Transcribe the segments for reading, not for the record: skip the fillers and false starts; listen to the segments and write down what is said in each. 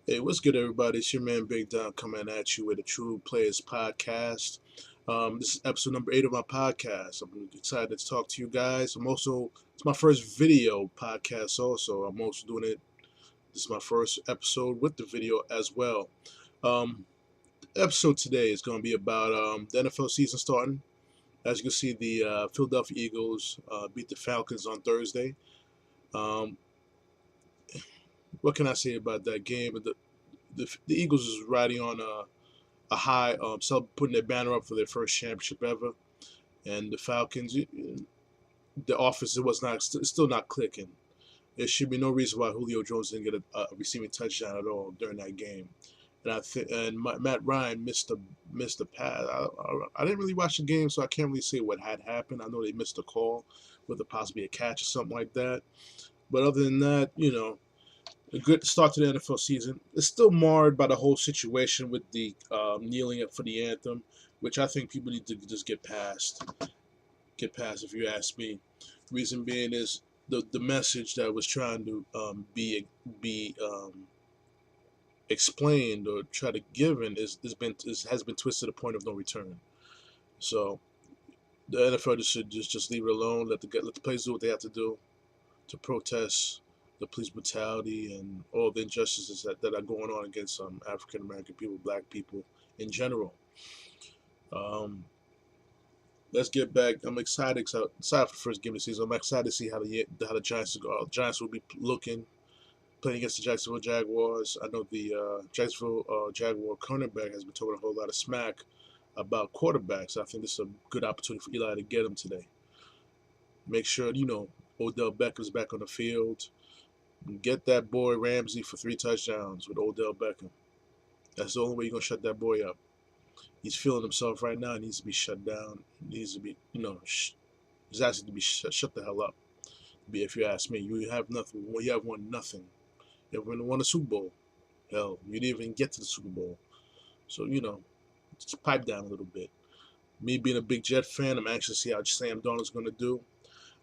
Hey, what's good, everybody? It's your man Big Don coming at you with a TruPlayaz podcast. This is episode number 8 of my podcast. I'm excited to talk to you guys. It's my first video podcast, also. I'm also doing it. This is my first episode with the video as well. The episode today is going to be about the NFL season starting. As you can see, the Philadelphia Eagles beat the Falcons on Thursday. Um, what can I say about that game? The Eagles is riding on a high, putting their banner up for their first championship ever. And the Falcons, the offense still not clicking. There should be no reason why Julio Jones didn't get a receiving touchdown at all during that game. Matt Ryan missed a pass. I didn't really watch the game, so I can't really say what had happened. I know they missed a call with possibly a catch or something like that. But other than that, a good start to the NFL season. It's still marred by the whole situation with the kneeling up for the anthem, which I think people need to just get past. Get past, if you ask me. Reason being is the message that was trying to be explained or try to given has been twisted to the point of no return. So the NFL should just leave it alone. Let the players do what they have to do to protest the police brutality and all the injustices that are going on against African American people, black people in general. Um, let's get back. I'm excited for the first game of the season. I'm excited to see how the Giants go. Giants will be looking playing against the Jacksonville Jaguars. I know the Jacksonville Jaguar cornerback has been talking a whole lot of smack about quarterbacks. I think this is a good opportunity for Eli to get him today. Make sure Odell Beckham's back on the field. Get that boy Ramsey for 3 touchdowns with Odell Beckham. That's the only way you're gonna shut that boy up. He's feeling himself right now. He needs to be shut down. He needs to be, he's asking to be shut the hell up. If you ask me, you have nothing. You have won nothing. You haven't won a Super Bowl. Hell, you didn't even get to the Super Bowl. So just pipe down a little bit. Me being a big Jet fan, I'm anxious to see how Sam Darnold's going to do.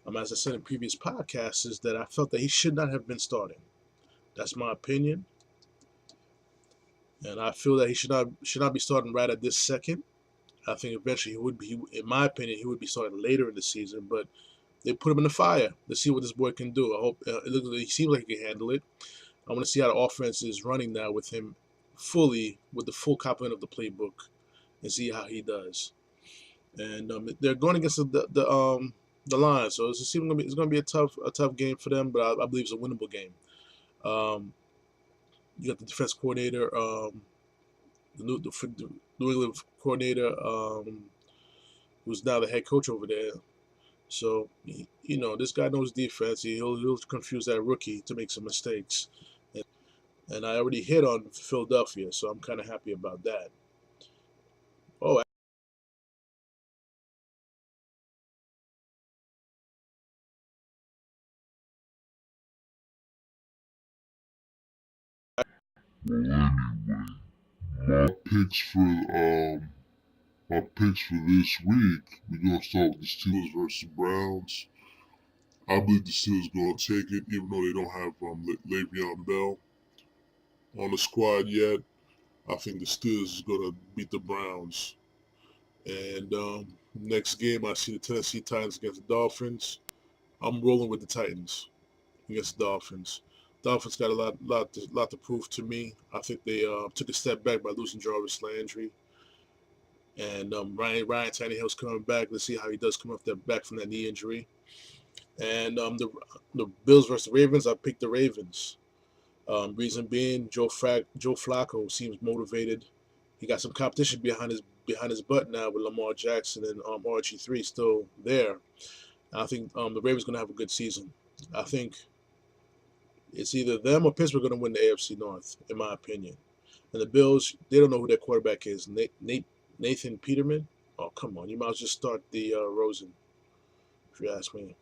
As I said in previous podcasts, is that I felt that he should not have been starting. That's my opinion. And I feel that he should not be starting right at this second. I think eventually he would be. In my opinion, he would be starting later in the season. But they put him in the fire to see what this boy can do. I hope he seems like he can handle it. I want to see how the offense is running now with him with the full complement of the playbook, and see how he does. And they're going against the Lions, so it's going to be a tough game for them. But I believe it's a winnable game. Um, you got the defense coordinator. The New England coordinator, who's now the head coach over there. So this guy knows defense. He'll confuse that rookie to make some mistakes. And I already hit on Philadelphia, so I'm kind of happy about that. Oh, Well, anyway, my picks for my picks for this week, we're gonna start with the Steelers versus Browns. I believe the Steelers gonna take it, even though they don't have Le'Veon Bell on the squad yet. I think the Steelers is gonna beat the Browns. And next game, I see the Tennessee Titans against the Dolphins. I'm rolling with the Titans against the Dolphins. Dolphins got a lot to prove to me. I think they took a step back by losing Jarvis Landry. And Ryan Tannehill's coming back. Let's see how he does come back from that knee injury. And the Bills versus the Ravens, I picked the Ravens. Reason being, Joe Flacco seems motivated. He got some competition behind his butt now with Lamar Jackson and RG3 still there. I think the Ravens going to have a good season. I think it's either them or Pittsburgh going to win the AFC North, in my opinion. And the Bills, they don't know who their quarterback is. Nathan Peterman. Oh, come on. You might as well just start the Rosen, if you ask me.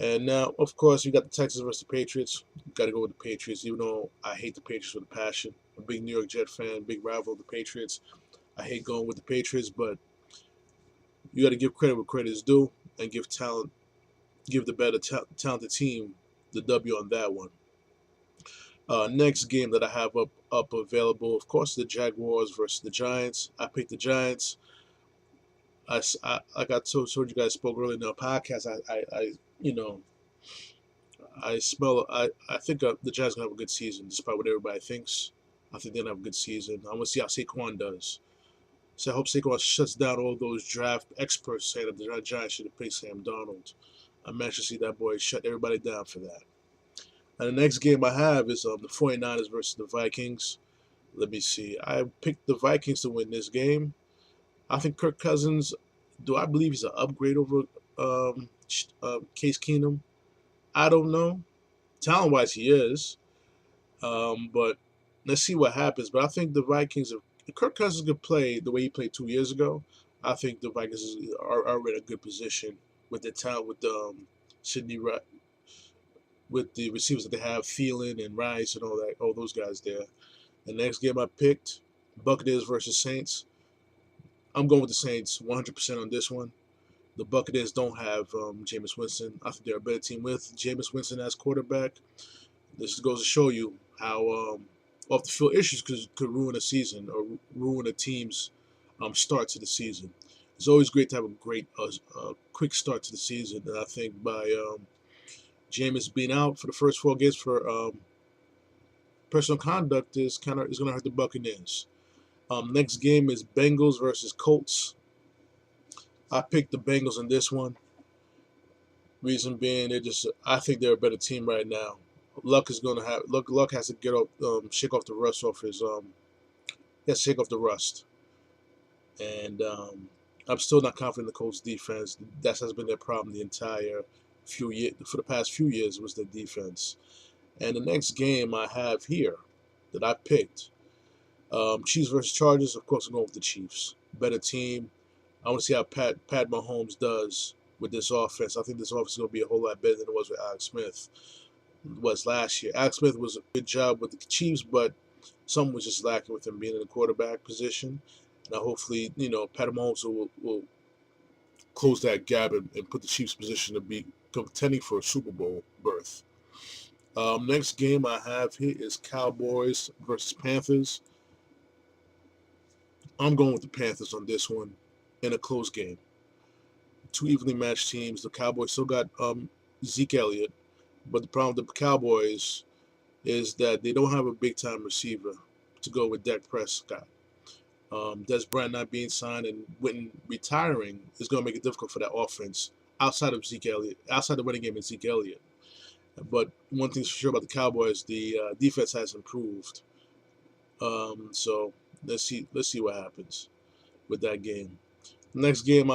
And now, of course, you got the Texans versus the Patriots. You got to go with the Patriots, even though I hate the Patriots with a passion. I'm a big New York Jet fan, big rival of the Patriots. I hate going with the Patriots, but you got to give credit where credit is due and give the better talented team the W on that one. Next game that I have up available, of course, the Jaguars versus the Giants. I picked the Giants. Like I told you guys, spoke earlier in the podcast. I you know, I think the Giants gonna have a good season, despite what everybody thinks. I think they're gonna have a good season. I want to see how Saquon does. So I hope Saquon shuts down all those draft experts saying that the Giants should have picked Sam Darnold. I'm anxious to see that boy shut everybody down for that. And the next game I have is the 49ers versus the Vikings. Let me see. I picked the Vikings to win this game. I think Kirk Cousins, do I believe he's an upgrade over Case Keenum? I don't know. Talent wise, he is. But let's see what happens. But I think the Vikings, if Kirk Cousins could play the way he played 2 years ago, I think the Vikings are in a good position with the talent, with Sidney, with the receivers that they have, Thielen and Rice and all those guys there. The next game I picked, Buccaneers versus Saints. I'm going with the Saints 100% on this one. The Buccaneers don't have Jameis Winston. I think they're a better team with Jameis Winston as quarterback. This goes to show you how off the field issues could ruin a season or ruin a team's start to the season. It's always great to have a quick start to the season. And I think by Jameis being out for the first 4 games for personal conduct is going to hurt the Buccaneers. Next game is Bengals versus Colts. I picked the Bengals in this one. Reason being, I think they're a better team right now. Luck is going to have Luck has to get up, shake off the rust off his he has to shake off the rust. And I'm still not confident in the Colts defense. That has been their problem the entire few years. For the past few years, was their defense. And the next game I have here that I picked, Chiefs versus Chargers. Of course, I'm going with the Chiefs. Better team. I want to see how Pat Mahomes does with this offense. I think this offense is going to be a whole lot better than it was with Alex Smith was last year. Alex Smith was a good job with the Chiefs, but something was just lacking with him being in the quarterback position. And hopefully, Pat Mahomes will close that gap and put the Chiefs' position to be contending for a Super Bowl berth. Next game I have here is Cowboys versus Panthers. I'm going with the Panthers on this one in a close game. Two evenly matched teams. The Cowboys still got Zeke Elliott, but the problem with the Cowboys is that they don't have a big time receiver to go with Dak Prescott. Des Bryant not being signed and Witten retiring is going to make it difficult for that offense outside of Zeke Elliott, outside the running game and Zeke Elliott. But one thing's for sure about the Cowboys, the defense has improved. So let's see what happens with that game. Next game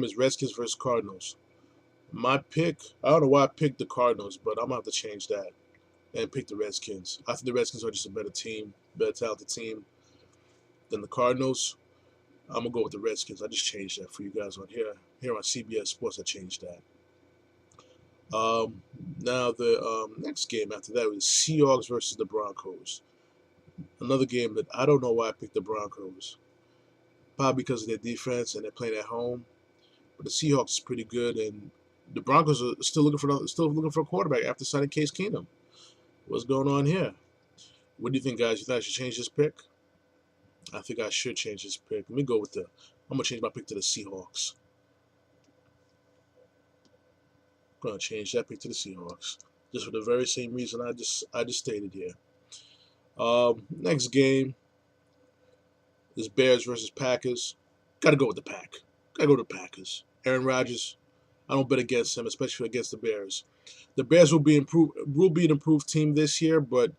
is Redskins versus Cardinals. My pick, I don't know why I picked the Cardinals, but I'm gonna have to change that and pick the Redskins. I think the Redskins are just a better team, better talented team than the Cardinals. I'm gonna go with the Redskins. I just changed that for you guys on here on CBS Sports. I changed that. Now the next game after that was Seahawks versus the Broncos. Another game that I don't know why I picked the Broncos. Probably because of their defense and they're playing at home. But the Seahawks is pretty good, and the Broncos are still looking for a quarterback after signing Case Keenum. What's going on here? What do you think, guys? You think I should change this pick? I think I should change this pick. Let me go with I'm gonna change my pick to the Seahawks. I'm gonna change that pick to the Seahawks, just for the very same reason I just stated here. Next game is Bears versus Packers. Got to go with the Pack. Got to go to the Packers. Aaron Rodgers. I don't bet against him, especially against the Bears. The Bears will be an improved team this year, but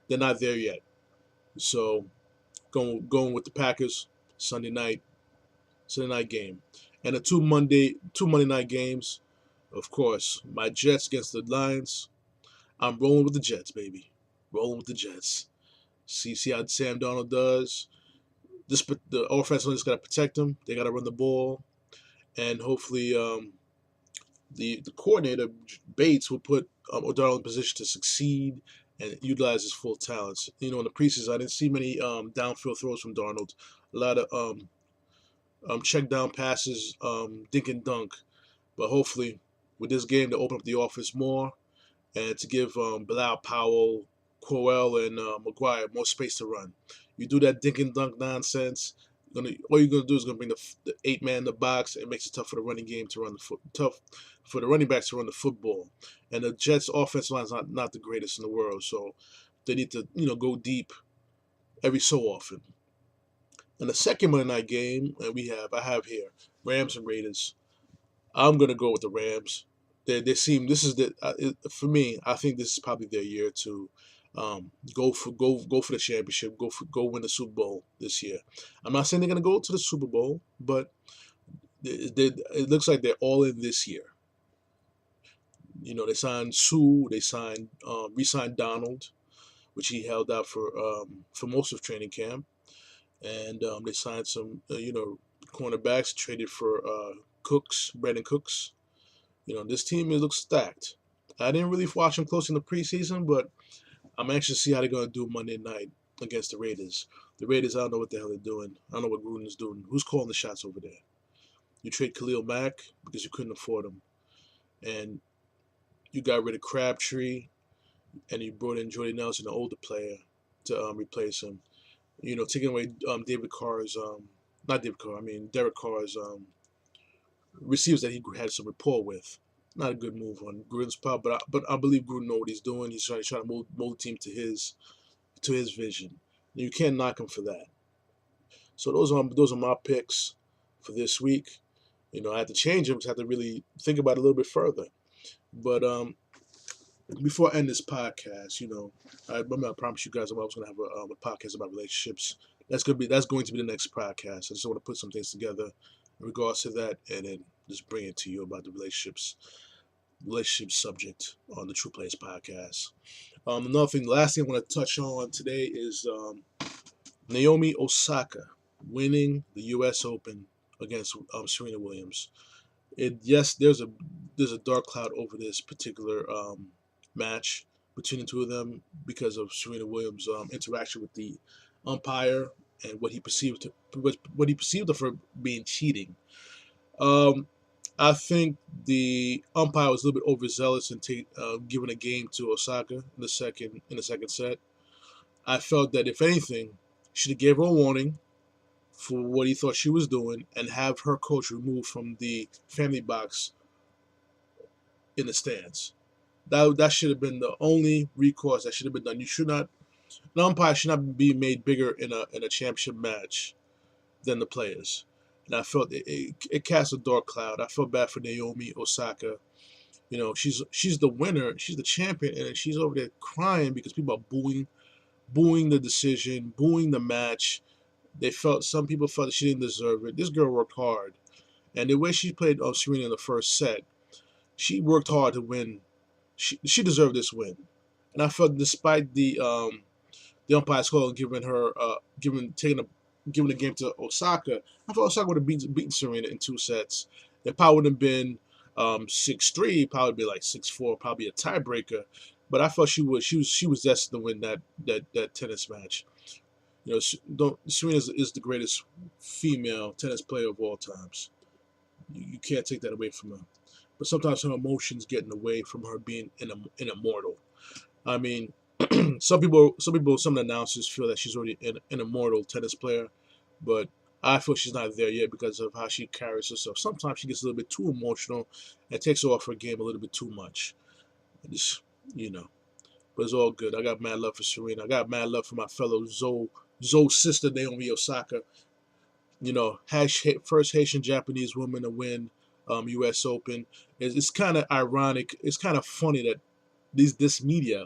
they're not there yet. So going with the Packers Sunday night game, and the two Monday night games. Of course, my Jets against the Lions. I'm rolling with the Jets, baby. Rolling with the Jets. See how Sam Darnold does. The offense just got to protect him. They got to run the ball, and hopefully the coordinator Bates will put O'Donnell in position to succeed and utilize his full talents. In the preseason, I didn't see many downfield throws from Darnold. A lot of check down passes, dink and dunk. But hopefully, with this game, to open up the offense more and to give Bilal Powell, Crowell and Maguire more space to run. You do that dink and dunk nonsense. All you're gonna do is gonna bring the 8 man in the box. It makes it tough for the running game to run tough for the running backs to run the football. And the Jets' offensive line is not the greatest in the world, so they need to go deep every so often. And the second Monday night game, I have here Rams and Raiders. I'm gonna go with the Rams. They seem this is for me. I think this is probably their year to go for the championship. Go win the Super Bowl this year. I'm not saying they're gonna go to the Super Bowl, but it looks like they're all in this year. They signed Sue. They re-signed Donald, which he held out for most of training camp, and they signed some cornerbacks. Traded for Brandon Cooks. This team looks stacked. I didn't really watch them close in the preseason, but I'm anxious to see how they're going to do Monday night against the Raiders. The Raiders, I don't know what the hell they're doing. I don't know what Gruden's doing. Who's calling the shots over there? You trade Khalil Mack because you couldn't afford him, and you got rid of Crabtree, and you brought in Jordy Nelson, an older player, to replace him. Taking away David Carr's, not David Carr, I mean Derek Carr's receivers that he had some rapport with. Not a good move on Gruden's part, but I believe Gruden knows what he's doing. He's trying to mold the team to his vision. You can't knock him for that. So those are my picks for this week. I had to change them because I had to really think about it a little bit further. But before I end this podcast, I promised you guys I was going to have a podcast about relationships. That's going to be the next podcast. I just want to put some things together in regards to that, and then just bring it to you about the relationship subject on the TruPlayaz podcast. Last thing I want to touch on today is Naomi Osaka winning the U.S. Open against Serena Williams. Yes, there's a dark cloud over this particular match between the two of them because of Serena Williams' interaction with the umpire and what he perceived of her being cheating. I think the umpire was a little bit overzealous in giving a game to Osaka in the second set. I felt that if anything, should have gave her a warning for what he thought she was doing and have her coach removed from the family box in the stands. That should have been the only recourse that should have been done. An umpire should not be made bigger in a championship match than the players. And I felt it cast a dark cloud. I felt bad for Naomi Osaka. She's the winner, she's the champion, and she's over there crying because people are booing the decision, booing the match. Some people felt that she didn't deserve it. This girl worked hard, and the way she played Serena in the first set, she worked hard to win. She deserved this win, and I felt despite the umpire's call giving the game to Osaka, I thought Osaka would have beaten Serena in 2 sets. It probably would have been 6-3, probably be like 6-4, probably a tiebreaker. But I felt she was destined to win that tennis match. Serena is the greatest female tennis player of all times. You can't take that away from her. But sometimes her emotions get in the way from her being an immortal. I mean, some announcers feel that she's already an immortal tennis player, but I feel she's not there yet because of how she carries herself. Sometimes she gets a little bit too emotional and takes off her game a little bit too much. Just, but it's all good. I got mad love for Serena. I got mad love for my fellow Zoe's sister, Naomi Osaka. First Haitian Japanese woman to win U.S. Open. It's kind of ironic. It's kind of funny that this media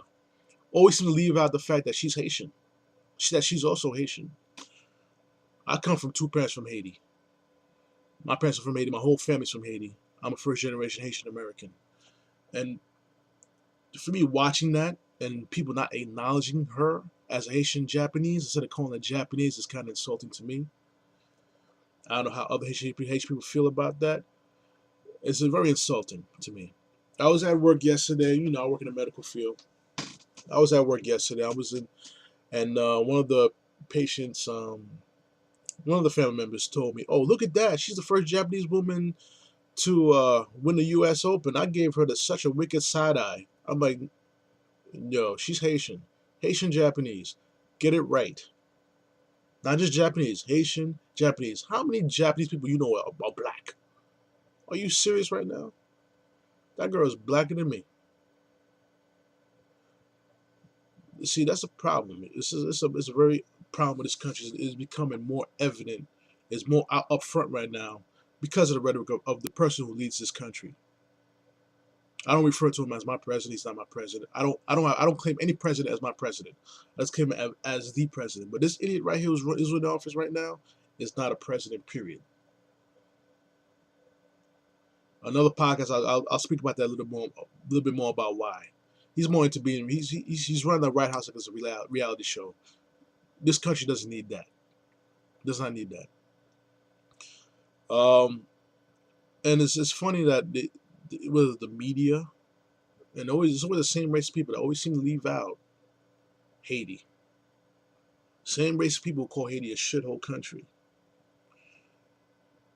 always seem to leave out the fact that she's Haitian. That she's also Haitian. I come from 2 parents from Haiti. My parents are from Haiti. My whole family's from Haiti. I'm a first generation Haitian American. And for me, watching that and people not acknowledging her as a Haitian Japanese instead of calling her Japanese is kind of insulting to me. I don't know how other Haitian people feel about that. It's very insulting to me. I was at work yesterday. I work in the medical field. I was at work yesterday. And one of the patients, one of the family members told me, "Oh, look at that! She's the first Japanese woman to win the U.S. Open." I gave her such a wicked side eye. I'm like, "Yo, she's Haitian. Haitian Japanese. Get it right. Not just Japanese, Haitian Japanese. How many Japanese people you know are black? Are you serious right now? That girl is blacker than me. See, that's a problem. It's a very problem with this country. It's becoming more evident. It's more up front right now because of the rhetoric of the person who leads this country. I don't refer to him as my president. He's not my president. I don't claim any president as my president. I just claim him as the president. But this idiot right here who's in office right now is not a president. Period. Another podcast. I'll speak about that a little bit more about why. He's more into being. He's running the White House like it's a reality show. This country doesn't need that. Does not need that. And it's funny that with the media and it's always the same race of people that always seem to leave out Haiti. Same race of people call Haiti a shithole country.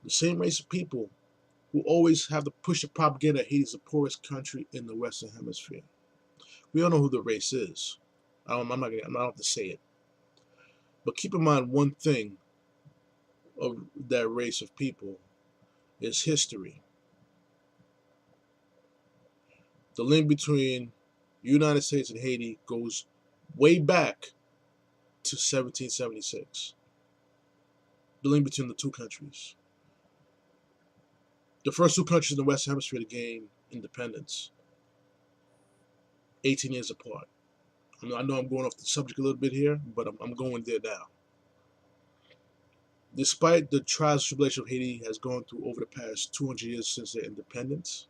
The same race of people who always have to push the propaganda that Haiti is the poorest country in the Western Hemisphere. We all know who the race is. I'm not gonna have to say it. But keep in mind one thing of that race of people is history. The link between the United States and Haiti goes way back to 1776. The link between the two countries. The first two countries in the Western Hemisphere to gain independence, 18 years apart. I know I'm going off the subject a little bit here, but I'm going there now. Despite the trials and tribulations Haiti has gone through over the past 200 years since their independence,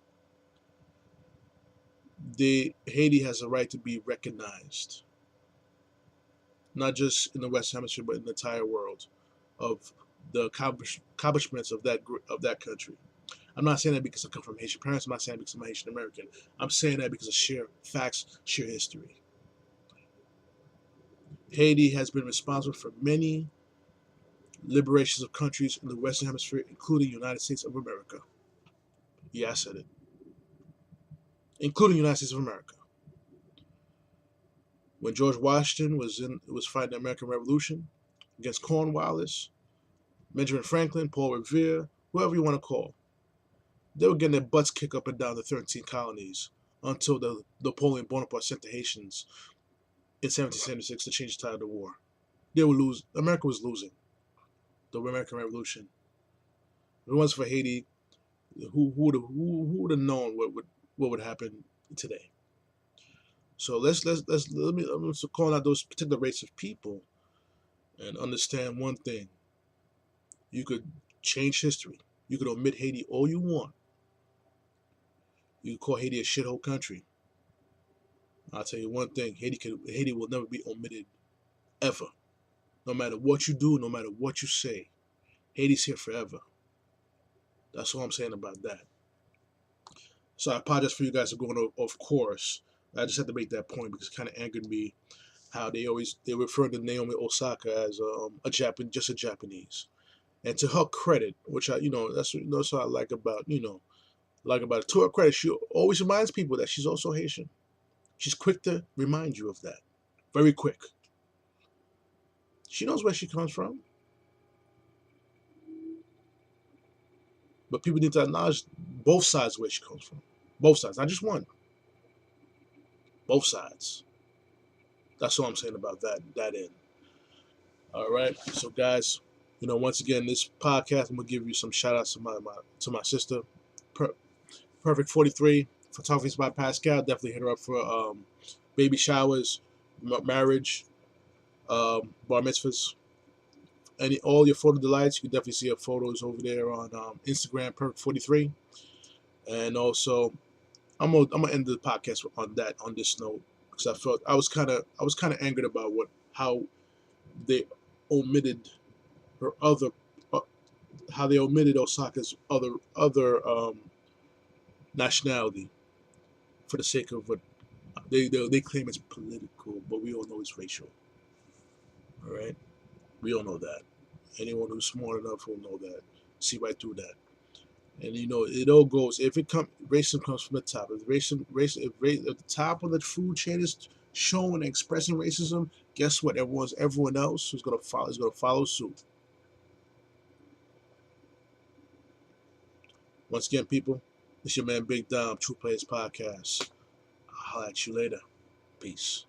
Haiti has a right to be recognized, not just in the Western Hemisphere, but in the entire world, of the accomplishments of that country. I'm not saying that because I come from Haitian parents. I'm not saying that because I'm Haitian American. I'm saying that because of sheer facts, sheer history. Haiti has been responsible for many liberations of countries in the Western Hemisphere, including the United States of America. Yeah, I said it. Including the United States of America. When George Washington was fighting the American Revolution against Cornwallis, Benjamin Franklin, Paul Revere, whoever you want to call, they were getting their butts kicked up and down the 13 colonies until the Napoleon Bonaparte sent the Haitians in 1776 to change the tide of the war. They would lose. America was losing the American Revolution. If it wasn't for Haiti, who would have known what would happen today? So let me call out those particular race of people and understand one thing. You could change history. You could omit Haiti all you want. You could call Haiti a shithole country. I'll tell you one thing: Haiti will never be omitted ever. No matter what you do, no matter what you say, Haiti's here forever. That's all I'm saying about that. So I apologize for you guys for going off course. I just had to make that point because it kind of angered me how they refer to Naomi Osaka as just a Japanese. And to her credit, which that's what I like about it. To her credit, she always reminds people that she's also Haitian. She's quick to remind you of that. Very quick. She knows where she comes from. But people need to acknowledge both sides where she comes from. Both sides, not just one. Both sides. That's all I'm saying about that end. All right. So guys, once again, this podcast, I'm gonna give you some shout outs to my sister, Perfect 43, Photography by Pascal. Definitely hit her up for baby showers, marriage, bar mitzvahs, all your photo delights. You can definitely see her photos over there on Instagram, Perfect 43. And also, I'm gonna end the podcast on this note because I was kind of angered about how they omitted her other how they omitted Osaka's other nationality for the sake of what they claim it's political, but we all know it's racial. All right, we all know that. Anyone who's smart enough will know that. See right through that. And it all goes. If racism comes from the top, if the top of the food chain is showing and expressing racism, guess what? Everyone else who's gonna follow suit. Once again, people, it's your man Big Dom, TruPlayaz Podcast. I'll holler at you later. Peace.